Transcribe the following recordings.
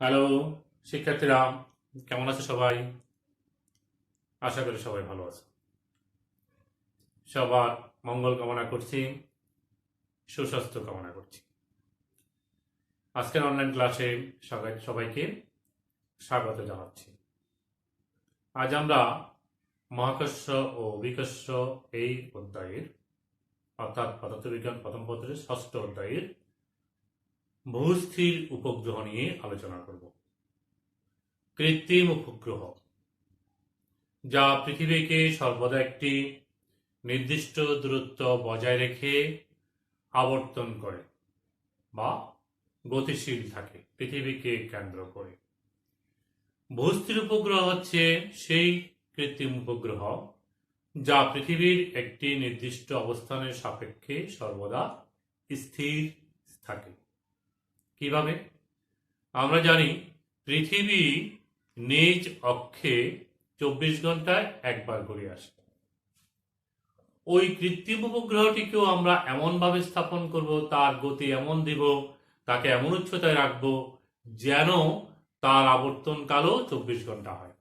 Hello শিক্ষার্থীরা, কেমন আছে সবাই? আশা করি সবাই ভালো আছে। সবার মঙ্গল কামনা করছি, সুস্বাস্থ্য কামনা করছি। আজকের অনলাইন ক্লাসে সবাইকে স্বাগত জানাচ্ছি। আজ আমরা মহাকর্ষ ও অভিকর্ষ এই অধ্যায়ের অর্থাৎ পদার্থবিজ্ঞান প্রথম পত্রের ষষ্ঠ অধ্যায়ের ভূস্থির উপগ্রহ নিয়ে আলোচনা করব। কৃত্রিম উপগ্রহ যা পৃথিবীকে সর্বদা একটি নির্দিষ্ট দূরত্ব বজায় রেখে আবর্তন করে বা গতিশীল থাকে পৃথিবীকে কেন্দ্র করে। ভূস্থির উপগ্রহ হচ্ছে সেই কৃত্রিম উপগ্রহ যা পৃথিবীর একটি নির্দিষ্ট অবস্থানের সাপেক্ষে সর্বদা স্থির থাকে। কিভাবে? আমরা জানি পৃথিবী নিজ অক্ষে 24 ঘন্টায় একবার ঘুরে আসে। ওই কৃত্রিম উপগ্রহটিকেও আমরা এমনভাবে স্থাপন করব, তার গতি এমন দিব, তাকে এমন উচ্চতায় রাখব যেন তার আবর্তনকালও 24 ঘন্টা হয়।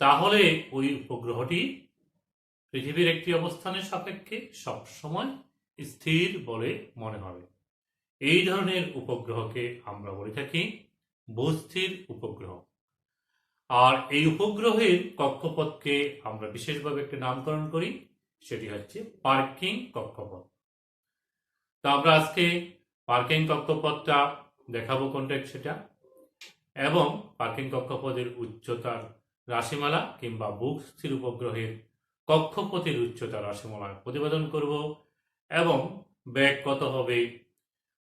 তাহলে ওই উপগ্রহটি পৃথিবীর একটি অবস্থানের সাপেক্ষে সবসময় স্থির বলে মনে হবে। এই ধরনের উপগ্রহকে আমরা বলে থাকি ভূস্থির উপগ্রহ। আর এই উপগ্রহের কক্ষপথকে আমরা বিশেষভাবে একটি নামকরণ করি, সেটি হচ্ছে পার্কিং কক্ষপথ। তো আমরা আজকে পার্কিং কক্ষপথটা দেখাবো কোনটা সেটা, এবং পার্কিং কক্ষপথের উচ্চতার রাশিমালা কিংবা ভূস্থির উপগ্রহের কক্ষপথের উচ্চতার রাশিমালা প্রতিপাদন করব, এবং ব্যাগ কত হবে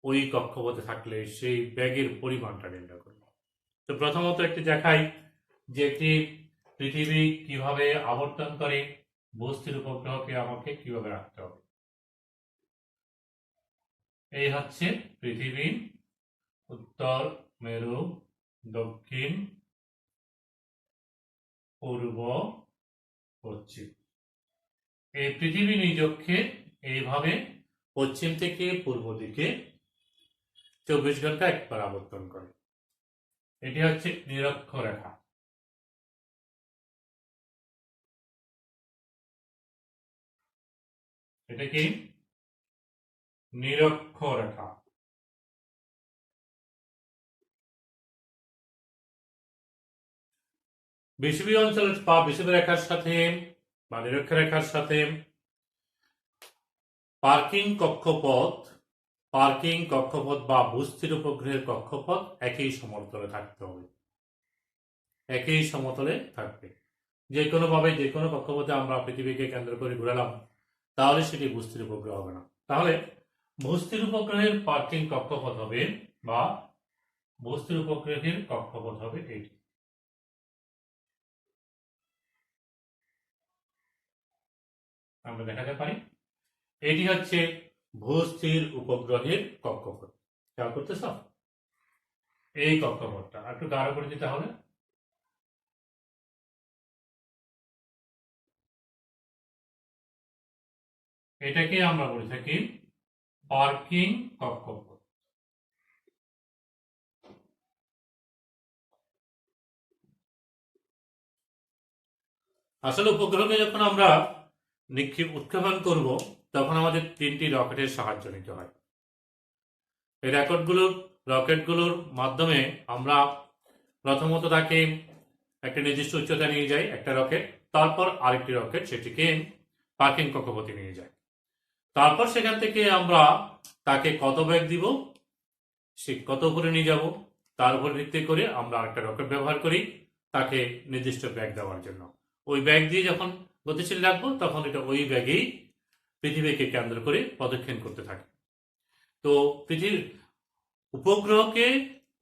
ওই কক্ষপথে থাকলে সেই ব্যাগের পরিমাণটা নির্ণয় করব। তো প্রথমত একটি দেখাই যে একটি পৃথিবী কিভাবে আবর্তন করে, ভূস্থির উপগ্রহকে আমাকে কিভাবে রাখতে হবে। এই হচ্ছে পৃথিবী, উত্তর মেরু, দক্ষিণ, পূর্ব, পশ্চিম। এই পৃথিবী নিজ অক্ষে এইভাবে পশ্চিম থেকে পূর্ব দিকে 24 ঘন্টা একবার আবর্তন করে। এটি হচ্ছে নিরক্ষরেখা। এটা কি? নিরক্ষরেখা। বিষুবীয় অঞ্চলের বা বিষুবীয় রেখার সাথে বা নিরক্ষরেখার সাথে পার্কিং কক্ষপথ বা ভূস্থির উপগ্রহের কক্ষপথ একই সমতলে থাকতে হবে, একই সমতলে থাকবে। যে কোনো ভাবে যে কোনো কক্ষপথে আমরা পৃথিবীকে কেন্দ্র করে ঘুরালাম, তাহলে সেটি ভূস্থির উপগ্রহ হবে না। তাহলে ভূস্থির উপগ্রহের পার্কিং কক্ষপথ হবে বা ভূস্থির উপগ্রহের কক্ষপথ হবে এটি। আমরা দেখাতে পারি এটি হচ্ছে ভূস্থির উপগ্রহের কক্ষপথ। খেয়াল করতেছ? এই কক্ষপথটা একটু গাঢ় করে দিতে হবে। এটাকে আমরা বলে থাকি পার্কিং কক্ষপথ। আসলে উপগ্রহকে যখন আমরা উৎক্ষেপণ করব, তখন আমাদের 3টি রকেটের সাহায্য নিতে হয়। এই রকেটগুলোর মাধ্যমে আমরা প্রথমত তাকে একটা নির্দিষ্ট উচ্চতা নিয়ে যাই একটা রকেট, তারপর আরেকটি রকেট সেটিকে পার্কিং কক্ষপথে নিয়ে যায়। তারপর সেখান থেকে আমরা তাকে কত ব্যাগ দিব, সে কত উপরে নিয়ে যাব, তার উপর ভিত্তি করে আমরা আরেকটা রকেট ব্যবহার করি তাকে নির্দিষ্ট ব্যাগ দেওয়ার জন্য। ওই ব্যাগ দিয়ে যখন গতিশীল রাখবো, তখন এটা ওই ব্যাগেই পৃথিবীকে কেন্দ্র করে প্রদক্ষিণ করতে থাকে। তো পৃথিবীর উপগ্রহকে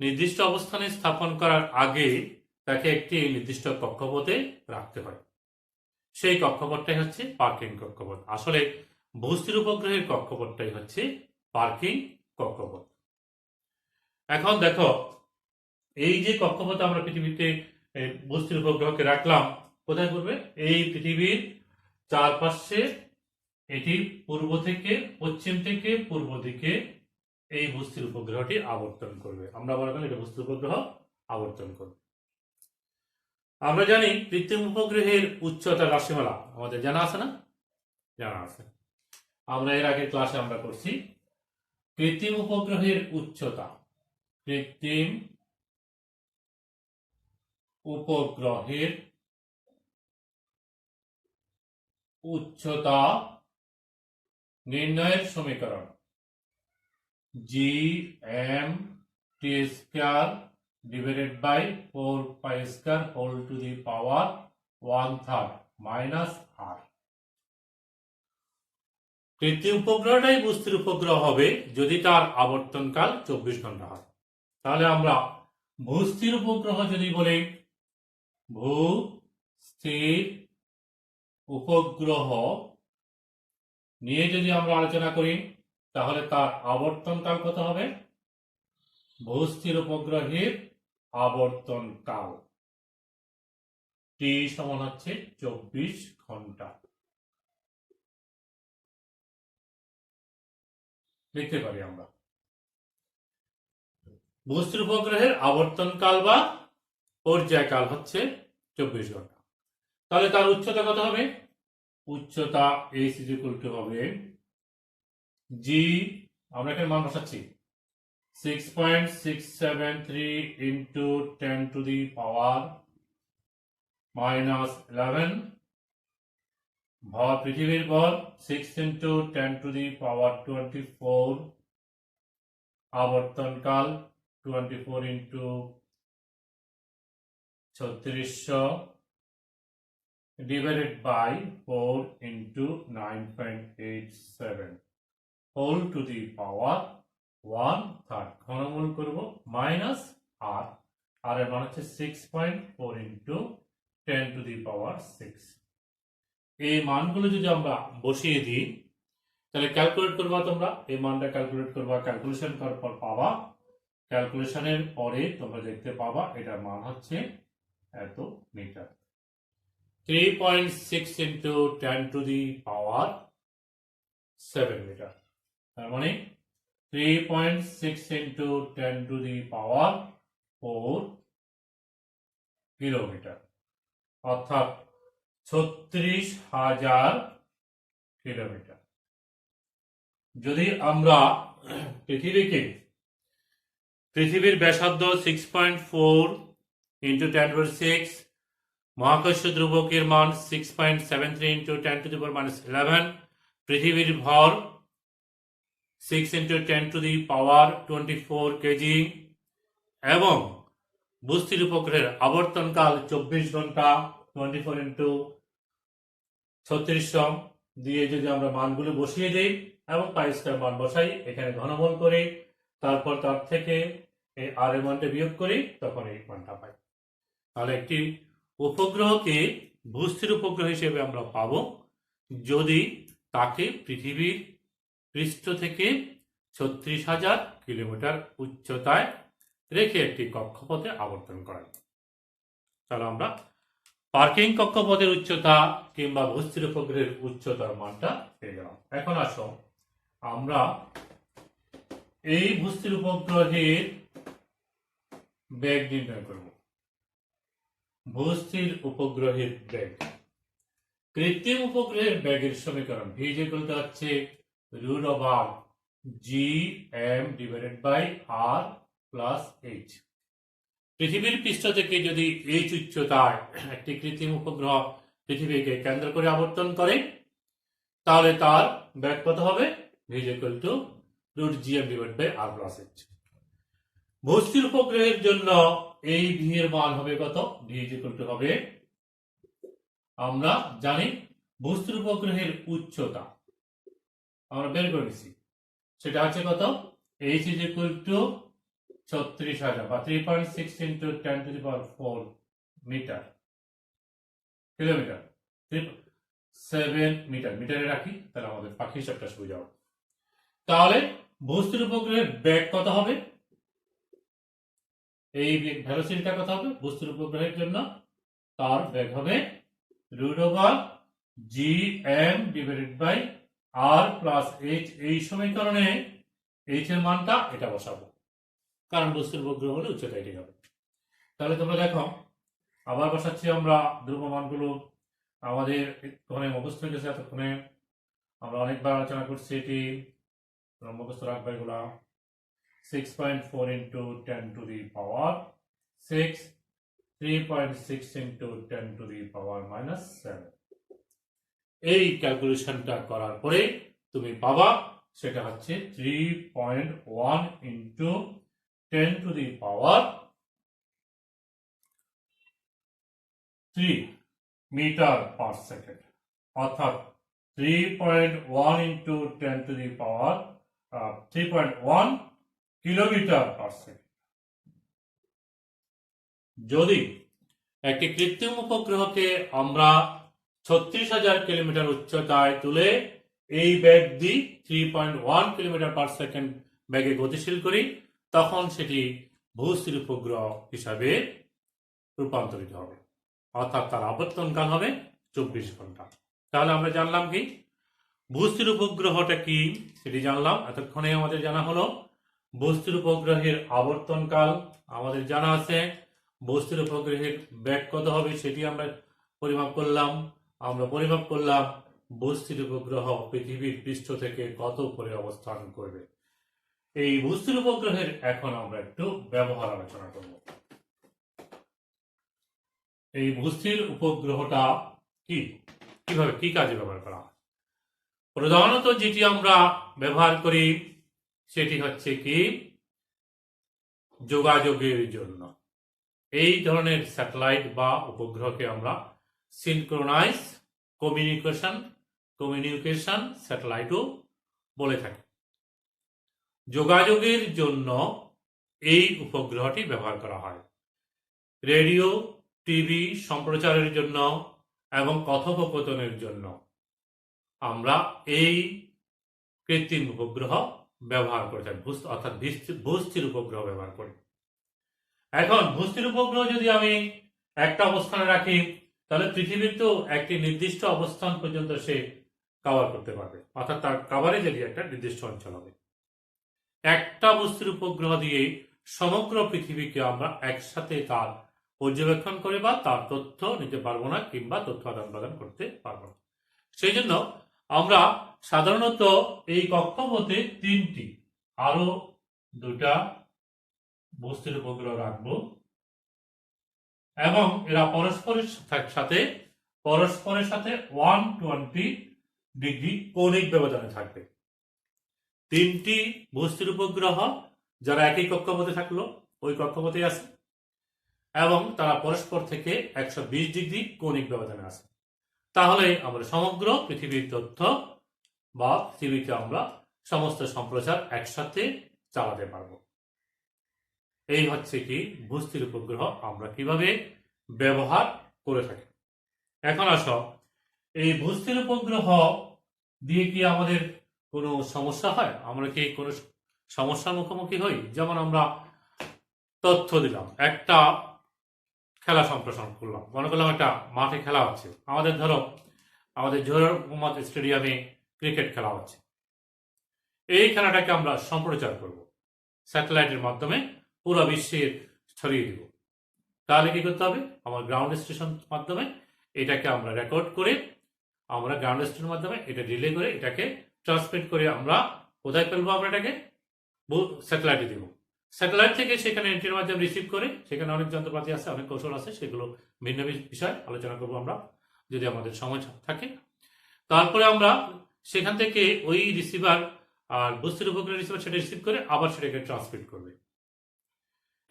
নির্দিষ্ট অবস্থানে স্থাপন করার আগে তাকে একটি নির্দিষ্ট কক্ষপথে রাখতে হয়। সেই কক্ষপথটাই হচ্ছে পার্কিং কক্ষপথ। আসলে ভূস্থির উপগ্রহের কক্ষপথটাই হচ্ছে পার্কিং কক্ষপথ। এখন দেখো, এই যে কক্ষপথে আমরা পৃথিবীতে ভূস্থির উপগ্রহকে রাখলাম, কোথায় করবে? এই পৃথিবীর চারপাশে এটি পূর্ব থেকে পশ্চিম থেকে পূর্ব দিকে এই বস্তুর উপগ্রহটি আবর্তন করবে। আমরা বলা গেল এটা বস্তুর উপগ্রহ আবর্তন করবে। আমরা জানি কৃত্রিম উপগ্রহের উচ্চতা রাশিমালা আমাদের জানা আছে না? জানা আছে। আমরা এর আগে ক্লাসে আমরা করছি কৃত্রিম উপগ্রহের উচ্চতা। কৃত্রিম উপগ্রহের উচ্চতা নির্ণয়ের সমীকরণ g(m)t square divided by 4 pi square whole to the power 1/3 minus r। কৃত্রিম উপগ্রহটাই বস্তুর উপগ্রহ হবে যদি তার আবর্তনকাল 24 ঘন্টা হয়। তাহলে আমরা ভূস্থির উপগ্রহ যদি বলি, ভূস্থির উপগ্রহ নিয়ে যদি আমরা আলোচনা করি তাহলে তার আবর্তনকাল কত হবে? ভূস্থির উপগ্রহের আবর্তনকাল t সমান হচ্ছে 24 ঘন্টা। লিখতে পারি আমরা বস্তুর উপগ্রহের আবর্তনকাল বা পর্যায়কাল হচ্ছে 24 ঘন্টা। তাহলে তার উচ্চতা কত হবে? উচ্চতা h হবে g, আমরা এখানে মান বসাচ্ছি 6.673 into 10 to the power minus 11 ভর, পৃথিবীর ভর 6 into 10 to the power 24, আবর্তনকাল 24 into 3600 divided by 4 into 9.87 whole to the power 1/3 ঘনমূল করব মাইনাস r, আর এর মান হচ্ছে 6.4 into 10 to the power 6। এই মানগুলো যদি আমরা বসিয়ে দিই তাহলে ক্যালকুলেট করবা, তোমরা এই মানটা ক্যালকুলেট করবা, ক্যালকুলেশন করার পর পাবা, ক্যালকুলেশনের পরে তোমরা দেখতে পাবা এটার মান হচ্ছে এত metre. 3.6 into 10 to the power 7 metre. তার মানে 3.6 into 10 to the power 4 kilometre, অর্থাৎ 36,000 কিলোমিটার। যদি আমরা পৃথিবীর ব্যাসার্ধ 6.4 into 10⁻⁶, মহাকর্ষ ধ্রুবকের মান 6.73 into 10 to the power -11, পৃথিবীর ভর 6 into 10 to the power 24 KG এবং বস্তুর উপগ্রহের আবর্তনকাল 24 ঘন্টা 24 into 3600 দিয়ে যদি আমরা মানগুলো বসিয়ে দিই এবং পাই স্কয়ার মান বসাই, এখানে ঘনমূল করি, তারপর তার থেকে এই আর এর মানটা বিয়োগ করি, তখন এই মানটা পাই। তাহলে একটি উপগ্রহকে ভূস্থির উপগ্রহ হিসেবে আমরা পাব যদি তাকে পৃথিবীর পৃষ্ঠ থেকে 36,000 কিলোমিটার উচ্চতায় রেখে একটি কক্ষপথে আবর্তন করা। তাহলে আমরা পার্কিং কক্ষপথের উচ্চতা কিংবা ভূস্থির উপগ্রহের উচ্চতার মানটা পেয়ে গেলাম। এখন আসো আমরা এই ভূস্থির উপগ্রহের বেগ নির্ণয় করব। ভূস্থির উপগ্রহের বেগ, কৃত্রিম উপগ্রহের বেগের সমীকরণ v হচ্ছে √g(m)/r + h। পৃথিবীর পৃষ্ঠ থেকে যদি h উচ্চতায় একটি কৃত্রিম উপগ্রহ পৃথিবীকে কেন্দ্র করে আবর্তন করে তাহলে তার বেগ কত হবে? v √gm/r + h। ভূস্থির উপগ্রহের জন্য এই v এর মান হবে কত? v হবে, আমরা জানি ভূস্থির উপগ্রহের উচ্চতা আমরা বের করে নিছি, সেটা হচ্ছে কত? h 36,000 বা 3.6 into 10 to the power 4 metre, kilometre 7 metre, মিটারে রাখি তাহলে আমাদের বাকি হিসাবটা সুবিধা হবে। তাহলে ভূস্থির উপগ্রহের বেগ কত হবে? এই ভেলোসিটিটা কত হবে বস্তুর উপগ্রহের জন্য? তার বেগ হবে √gm/r + h। এই সমীকরণে এইচ এর মানটা এটা বসাবো, কারণ বস্তুর উপগ্রহ হলে উচ্চতা এটি হবে। তাহলে তোমরা দেখো, আবার বসাচ্ছি আমরা দ্রব্যমানগুলো। আমাদের এতক্ষণে মুখস্থ হয়ে গেছে, এতক্ষণে আমরা অনেকবার আলোচনা করছি এটি, মুখস্থ রাখবে এগুলা। 6.4 into 10 to the power 6, 3.6 into 10 to the power minus 7। এই ক্যালকুলেশনটা করার পরে তুমি পাবা সেটা হচ্ছে 3.1 into 10 to the power 3 metre per second, অর্থাৎ 3.1 into 10 to the power 3.1 kilometre per second. যদি একটি কৃত্রিম উপগ্রহকে আমরা 36,000 কিলোমিটার উচ্চতায় তুলে এই বেগ দিয়ে 3.1 কিলোমিটার পার সেকেন্ড বেগে গতিশীল করি, তখন সেটি ভূস্থির উপগ্রহ হিসাবে রূপান্তরিত হবে, অর্থাৎ তার আবর্তনকাল হবে 24 ঘন্টা। তাহলে আমরা জানলাম কি ভূস্থির উপগ্রহটা কি সেটি জানলাম। এতক্ষণে আমাদের জানা হলো বস্তুর উপগ্রহের আবর্তনকাল আমাদের জানা আছে, বস্তুর উপগ্রহের বেগ কত হবে সেটি আমরা পরিমাপ করলাম। আমরা পরিমাপ করলাম বস্তুর উপগ্রহ পৃথিবীর পৃষ্ঠ থেকে কত উপরে অবস্থান করবে। এই বস্তুর উপগ্রহের এখন আমরা একটু ব্যবহার আলোচনা করব। এই বস্তুর উপগ্রহটা কি, কিভাবে কি কাজে ব্যবহার করা হয়? প্রধানত যেটি আমরা ব্যবহার করি সেটি হচ্ছে কি যোগাযোগের জন্য। এই ধরনের স্যাটেলাইট বা উপগ্রহকে আমরা সিনক্রোনাইজ কমিউনিকেশন স্যাটেলাইটও বলে থাকি। যোগাযোগের জন্য এই উপগ্রহটি ব্যবহার করা হয়। রেডিও, টিভি সম্প্রচারের জন্য এবং কথোপকথনের জন্য আমরা এই কৃত্রিম উপগ্রহ ব্যবহার করে থাকি, অর্থাৎ ভূস্থির উপগ্রহ ব্যবহার করি। এখন ভূস্থির উপগ্রহ যদি আমি একটা অবস্থানে রাখি, তাহলে পৃথিবীর তো একটি নির্দিষ্ট অবস্থান পর্যন্ত সে কভার করতে পারবে, অর্থাৎ তার কভারেজ এরিয়া একটা নির্দিষ্ট অঞ্চল হবে। একটা বস্তুর উপগ্রহ দিয়ে সমগ্র পৃথিবীকে আমরা একসাথে তার পর্যবেক্ষণ করে বা তার তথ্য নিতে পারবো না, কিংবা তথ্য আদান প্রদান করতে পারবো না। সেই জন্য আমরা সাধারণত এই কক্ষপথে 3টি আরো 2টা বস্তুর উপগ্রহ রাখবো, এবং এরা পরস্পরের সাথে 120 ডিগ্রি কৌণিক ব্যবধানে থাকবে। 3টি বস্তুর উপগ্রহ যারা একই কক্ষপথে থাকলো, ওই কক্ষপথে আছে, এবং তারা পরস্পর থেকে 120 ডিগ্রি কৌণিক ব্যবধানে আছে। তাহলে আমরা সমগ্র পৃথিবীর তথ্য বা পৃথিবীতে আমরা সমস্ত সম্প্রচার একসাথে চালাতে পারবো। এই হচ্ছে কি ভূস্থির উপগ্রহ আমরা কিভাবে ব্যবহার করে থাকি। এখন আসো, এই ভূস্থির উপগ্রহ দিয়ে কি আমাদের কোনো সমস্যা হয়? আমরা কি কোনো সমস্যার মুখোমুখি হই? যেমন আমরা তথ্য দিলাম, একটা খেলা সম্প্রসারণ করলাম, মনে করলাম একটা মাঠে খেলা হচ্ছে, আমাদের জোহর মোহাম্মদ স্টেডিয়ামে ক্রিকেট খেলা হচ্ছে। এই খেলাটাকে আমরা সম্প্রচার করব, স্যাটেলাইটের মাধ্যমে পুরো বিশ্বে ছড়িয়ে দিব। তাহলে কি করতে হবে? আমার গ্রাউন্ড স্টেশন মাধ্যমে এটাকে আমরা রেকর্ড করে, আমরা গ্রাউন্ড স্টেশনের মাধ্যমে এটা রিলে করে, এটাকে ট্রান্সমিট করে আমরা কোথায় ফেলবো? আমরা এটাকে স্যাটেলাইটে দিব। স্যাটেলাইট থেকে সেখানে এন্টিনার মাধ্যমে রিসিভ করে, সেখানে অনেক যন্ত্রপাতি আছে, অনেক কৌশল আছে, সেগুলো ভিন্ন বিষয় আলোচনা করবো আমরা যদি আমাদের সময় থাকে। তারপরে আমরা সেখান থেকে ওই রিসিভার আর বস্তুর উপগ্রহ রিসিভার সেটা রিসিভ করে আবার সেটাকে ট্রান্সমিট করবে।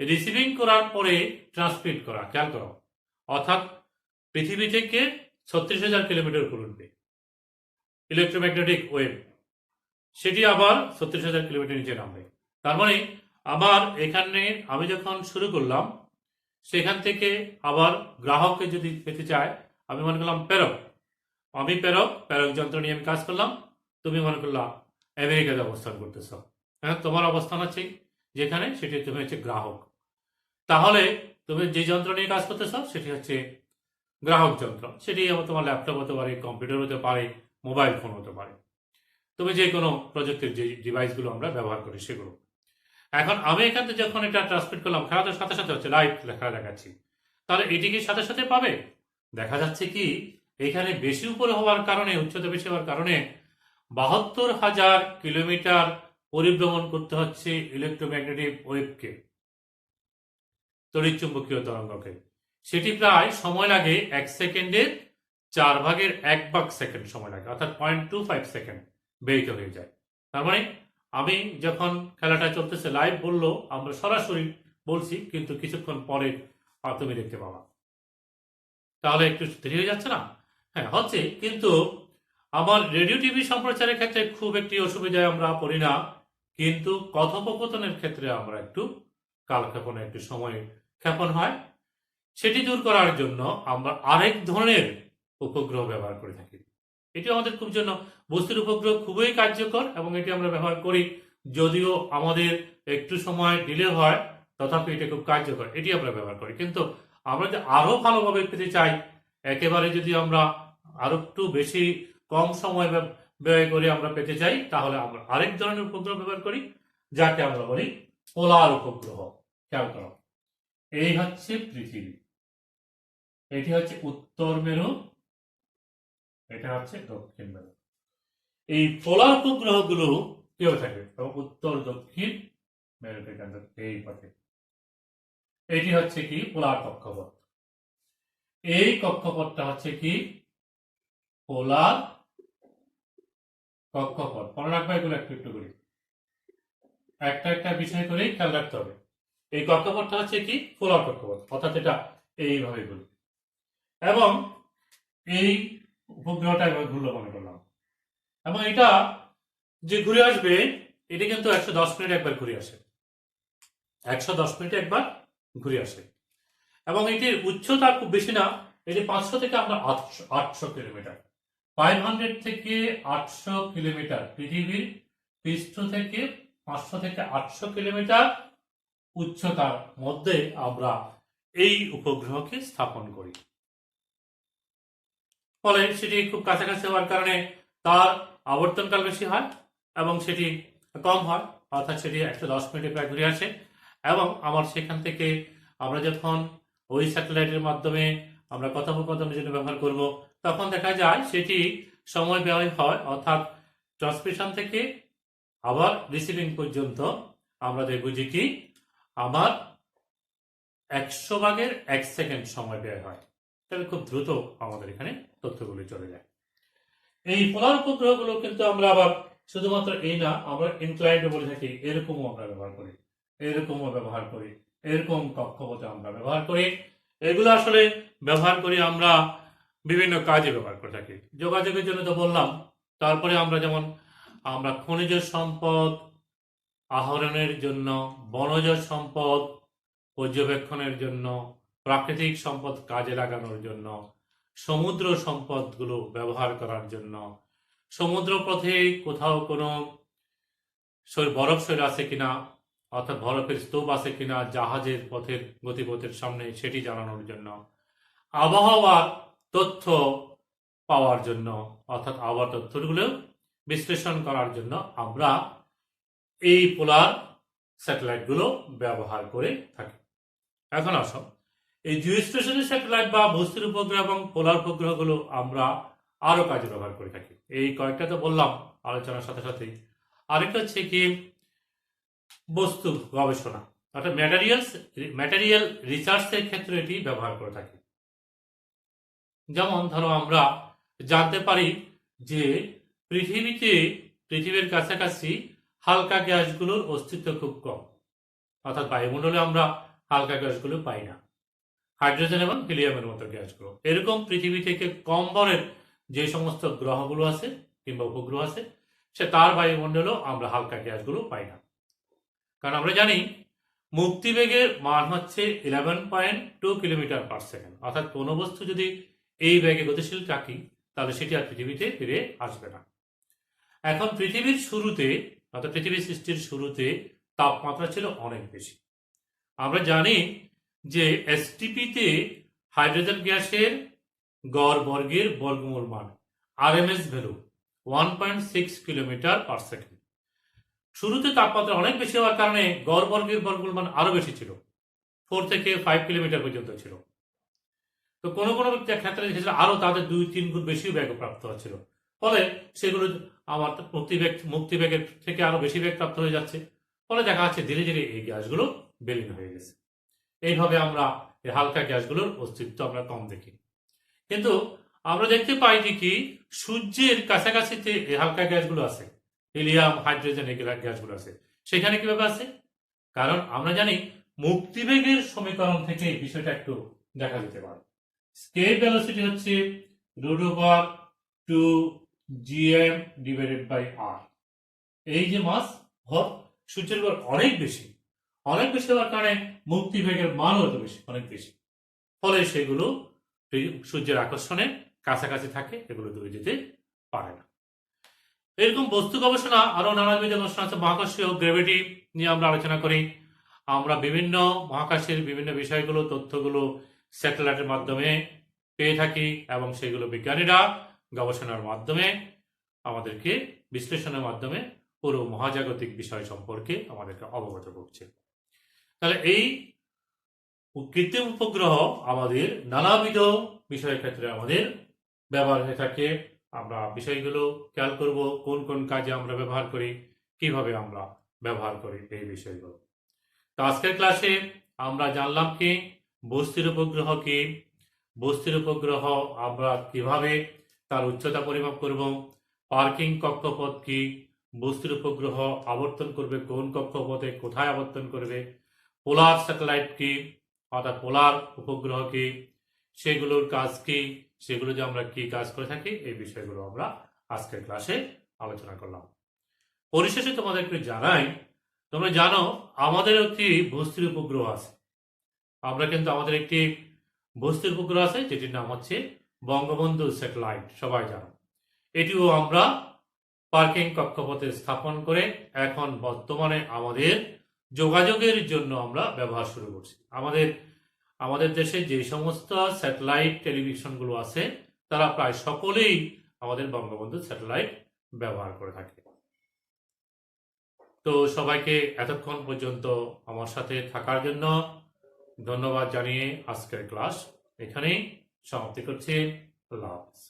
রিসিভিং করার পরে ট্রান্সমিট করা, খেয়াল করো, অর্থাৎ পৃথিবী থেকে 36,000 কিলোমিটার উপর উঠবে ইলেকট্রোম্যাগনেটিক ওয়েভ, সেটি আবার 36,000 কিলোমিটার নিচে নামবে। তার মানে আবার এখানে আমি যখন শুরু করলাম, সেখান থেকে আবার গ্রাহককে যদি পেতে চায়, আমি মনে করলাম আমি প্রেরক যন্ত্র নিয়ে আমি কাজ করলাম, তুমি মনে করলাম আমেরিকাতে অবস্থান করতেছ, হ্যাঁ, তোমার অবস্থান আছে যেখানে, সেটি তুমি হচ্ছে গ্রাহক। তাহলে তুমি যে যন্ত্র নিয়ে কাজ করতেছ সেটি হচ্ছে গ্রাহক যন্ত্র, সেটি তোমার ল্যাপটপ হতে পারে, কম্পিউটার হতে পারে, মোবাইল ফোন হতে পারে। তবে যে কোনো প্রযুক্তির যে ডিভাইসগুলো আমরা ব্যবহার করি সেগুলো। এখন আমি এখান থেকে যখন এটা ট্রান্সমিট করলাম, খেলাটার সাথে সাথে হচ্ছে, লাইভ লেখা দেখাচ্ছি, তাহলে এটি কি সাথে সাথে পাবে? দেখা যাচ্ছে কি এখানে বেশি উপরে হওয়ার কারণে, উচ্চতা বেশি হওয়ার কারণে ৭২,০০০ কিলোমিটার পরিভ্রমণ করতে হচ্ছে ইলেকট্রোম্যাগনেটিক ওয়েভকে, তড়িৎচুম্বকীয় তরঙ্গকে। সেটি প্রায় সময় লাগে ১ সেকেন্ডের ১/৪ সেকেন্ড সময় লাগে, অর্থাৎ 0.25 সেকেন্ড ব্যয়িত হয়ে যায়। তার মানে আমি যখন খেলাটা চলতেছে লাইভ বললো, আমরা সরাসরি বলছি, কিন্তু কিছুক্ষণ পরে তুমি দেখতে পাবা। তাহলে একটু দেরি হয়ে যাচ্ছে না? হ্যাঁ হচ্ছে, কিন্তু আমার রেডিও টিভি সম্প্রচারের ক্ষেত্রে খুব একটি অসুবিধায় আমরা পড়ি না, কিন্তু কথোপকথনের ক্ষেত্রে আমরা একটু কালক্ষেপণে একটু সময় ক্ষেপণ হয়। সেটি দূর করার জন্য আমরা আরেক ধরনের উপগ্রহ ব্যবহার করে থাকি। এটি আমাদের খুব জন্য, বস্তুর উপগ্রহ খুবই কার্যকর এবং এটি আমরা ব্যবহার করি, যদিও আমাদের একটু সময় ডিলে হয়, তথাপি এটা খুব কার্যকর, এটি আমরা ব্যবহার করি। কিন্তু আমরা যদি আরো ভালোভাবে পেতে চাই, একেবারে যদি আমরা আরো একটু বেশি কম সময় ব্যয় করে আমরা পেতে চাই, তাহলে আমরা আরেক ধরনের উপগ্রহ ব্যবহার করি, যাকে আমরা বলি পোলার উপগ্রহ। খেয়াল করো, এই হচ্ছে পৃথিবী, এটি হচ্ছে উত্তর মেরু, এটা হচ্ছে দক্ষিণ মেরু। এই পোলার উপগ্রহগুলো কিভাবে থাকে, উত্তর দক্ষিণ মেরুতে এই পথে। এটি হচ্ছে কি পোলার কক্ষপথ। এই কক্ষপথটা হচ্ছে কি পোলার কক্ষপথ। মনে রাখবা এগুলো একটু একটু করে, একটা একটা বিষয় করে খেয়াল রাখতে হবে। এই কক্ষপথটা হচ্ছে কি পোলার কক্ষপথ, অর্থাৎ এটা এইভাবে ঘুরে, এবং এই উপগ্রহটা এভাবে ঘুরলো মনে করলাম, এবং এটা যে ঘুরে আসবে, এটি কিন্তু ১১০ মিনিট একবার ঘুরে আসে, ১১০ মিনিটে একবার ঘুরে আসে, এবং এটির উচ্চতা খুব বেশি না, এটি ৫০০ থেকে আমরা ৮০০ কিলোমিটার, 500 থেকে ৮০০ কিলোমিটার, পৃথিবীর পৃষ্ঠ থেকে ৫০০ থেকে ৮০০ কিলোমিটার উচ্চতার মধ্যে আমরা এই উপগ্রহকে স্থাপন করি। ফলে সেটি খুব কাছাকাছি হওয়ার কারণে তার আবর্তনকাল বেশি হয় এবং সেটি কম হয়, অর্থাৎ সেটি ১১০ মিনিটে প্রায় ঘুরে আসে। এবং আমার সেখান থেকে আমরা যখন ওই স্যাটেলাইটের মাধ্যমে আমরা কথোপকথনের জন্য ব্যবহার করব, তখন দেখা যায় সেটি সময় ব্যয় হয়, অর্থাৎ ট্রান্সমিশন থেকে আবার রিসিভিং পর্যন্ত আমরা দেখব যে কি আমার ১০০/১ সেকেন্ড সময় ব্যয় হয়। তাহলে খুব দ্রুত আমাদের এখানে তথ্যগুলি চলে যায়। এই পোলার উপগ্রহগুলো কিন্তু আমরা আবার শুধুমাত্র এই না, আমরা ইনক্লাইন্ড বলে থাকি, এরকমও আমরা ব্যবহার করি, এরকমও ব্যবহার করি, এরকম কক্ষপথে আমরা ব্যবহার করি। এগুলো আসলে ব্যবহার করি আমরা বিভিন্ন কাজে ব্যবহার করে থাকি। যোগাযোগের জন্য তো বললাম, তারপরে আমরা যেমন আমরা খনিজ সম্পদ আহরণের জন্য, বনজ সম্পদ পর্যবেক্ষণের জন্য, প্রাকৃতিক সম্পদ কাজে লাগানোর জন্য, সমুদ্র সম্পদগুলো ব্যবহার করার জন্য, সমুদ্র পথে কোথাও কোনো বরফ শৈল আছে কিনা, অর্থাৎ বরফের স্তূপ আছে কিনা জাহাজের পথের গতিপথের সামনে, সেটি জানানোর জন্য, আবহাওয়ার তথ্য পাওয়ার জন্য, অর্থাৎ আবহাওয়ার তথ্যগুলো বিশ্লেষণ করার জন্য আমরা এই পোলার স্যাটেলাইটগুলো ব্যবহার করে থাকি। এখন আসো, এই জিওস্টেশনারি স্যাটেলাইট বা বস্তুর উপগ্রহ এবং পোলার উপগ্রহগুলো আমরা আরো কাজে ব্যবহার করে থাকি। এই কয়েকটা তো বললাম আলোচনার সাথে সাথেই। আরেকটা হচ্ছে কি বস্তু গবেষণা, অর্থাৎ ম্যাটেরিয়াল রিসার্চের ক্ষেত্রে এটি ব্যবহার করে থাকি। যেমন ধরো আমরা জানতে পারি যে পৃথিবীর কাছাকাছি হালকা গ্যাসগুলোর অস্তিত্ব খুব কম, অর্থাৎ বায়ুমণ্ডলে আমরা হালকা গ্যাসগুলো পাই না, হাইড্রোজেন এবং হিলিয়ামের মতো গ্যাসগুলো। এরকম পৃথিবী থেকে কম ভরের যে সমস্ত গ্রহগুলো আছে কিংবা উপগ্রহ আছে, সে তার বায়ুমণ্ডলেও আমরা হালকা গ্যাসগুলো পাই না। কারণ আমরা জানি মুক্তিবেগের মান হচ্ছে 11.2 কিলোমিটার পার সেকেন্ড, অর্থাৎ কোনো বস্তু যদি এই বেগে গতিশীল থাকি, তাহলে সেটি আর পৃথিবীতে ফিরে আসবে না। এখন পৃথিবীর শুরুতে, অর্থাৎ পৃথিবীর সৃষ্টির শুরুতে তাপমাত্রা ছিল অনেক বেশি। আমরা জানি যে এসটিপিতে হাইড্রোজেন গ্যাসের গড় বর্গের বর্গমূল মান, RMS value, 1.6 kilometre per second. শুরুতে তাপমাত্রা অনেক বেশি হওয়ার কারণে গড় বর্গের বর্গমূল মান আরো বেশি ছিল, 4 থেকে 5 কিলোমিটার পর্যন্ত ছিল। তো কোনো কোনো ক্ষেত্রে দেখেছিল আরো তাদের 2-3 গুণ বেশি বেগ প্রাপ্ত হচ্ছিল, ফলে সেগুলো আমার মুক্তিবেগের থেকে আরো বেশি বেগ প্রাপ্ত হয়ে যাচ্ছে, ফলে দেখা যাচ্ছে ধীরে ধীরে এই গ্যাসগুলো বিলীন হয়ে গেছে। এইভাবে আমরা এই হালকা গ্যাসগুলোর অস্তিত্ব আমরা কম দেখি। কিন্তু আমরা দেখতে পাই যে কি সূর্যের কাছাকাছিতে এই হালকা গ্যাসগুলো আছে, হিলিয়াম, হাইড্রোজেন, এগুলা গ্যাসগুলো আছে। সেখানে কিভাবে আছে? কারণ আমরা জানি মুক্তিবেগের সমীকরণ থেকে এই বিষয়টা একটু দেখা যেতে পারে। স্কেল ভেলোসিটি হচ্ছে √2gm/r। এই যে মাস ভর সূর্যের উপর অনেক বেশি হওয়ার কারণে মুক্তিবেগের মানও এত বেশি, অনেক বেশি, ফলে সেগুলো সূর্যের আকর্ষণের কাছাকাছি থাকে, এগুলো দূরে যেতে পারে না। এরকম বস্তু গবেষণা আরো নানাবিধ গবেষণা আছে। মহাকর্ষীয় গ্র্যাভিটি নিয়ে আমরা আলোচনা করি। আমরা বিভিন্ন মহাকাশের বিভিন্ন বিষয়গুলো, তথ্যগুলো স্যাটেলাইটের মাধ্যমে পেয়ে থাকি এবং সেগুলো বিজ্ঞানীরা গবেষণার মাধ্যমে আমাদেরকে বিশ্লেষণের মাধ্যমে পুরো মহাজাগতিক বিষয় সম্পর্কে আমাদেরকে অবগত করছে। তাহলে এই কৃত্রিম উপগ্রহ আমাদের নানাবিধ বিষয়ের ক্ষেত্রে আমাদের ব্যবহার হয়ে থাকে। আমরা বিষয়গুলো খেয়াল করব, কোন কোন কাজে আমরা ব্যবহার করি, কিভাবে আমরা ব্যবহার করি এই বিষয়গুলো। তো আজকের ক্লাসে আমরা জানলাম কি বস্তুর উপগ্রহ কি, বস্তুর উপগ্রহ আমরা কিভাবে তার উচ্চতা পরিমাপ করব, পার্কিং কক্ষপথ কি, বস্তুর উপগ্রহ আবর্তন করবে কোন কক্ষপথে, কোথায় আবর্তন করবে, পোলার স্যাটেলাইট কি অর্থাৎ পোলার উপগ্রহ কি, সেগুলোর কাজ কি, সেগুলো যে আমরা কি কাজ করে থাকি, এই বিষয়গুলো আমরা আজকের ক্লাসে আলোচনা করলাম। পরিশেষে তোমাদেরকে জানাই, তোমরা জানো আমাদের একটি বস্তুর উপগ্রহ আছে। আমরা কিন্তু আমাদের একটি বস্তুর উপগ্রহ আছে যেটির নাম হচ্ছে বঙ্গবন্ধু স্যাটেলাইট, সবাই জানো। এটিও আমরা পার্কিং কক্ষপথে স্থাপন করে এখন বর্তমানে আমাদের যোগাযোগের জন্য আমরা ব্যবহার শুরু করছি। আমাদের দেশে যে সমস্ত স্যাটেলাইট টেলিভিশনগুলো আছে তারা প্রায় সকলেই আমাদের বঙ্গবন্ধু স্যাটেলাইট ব্যবহার করে থাকে। তো সবাইকে এতক্ষণ পর্যন্ত আমার সাথে থাকার জন্য ধন্যবাদ জানিয়ে আজকের ক্লাস এখানেই সমাপ্তি করছি। আল্লাহ হাফেজ।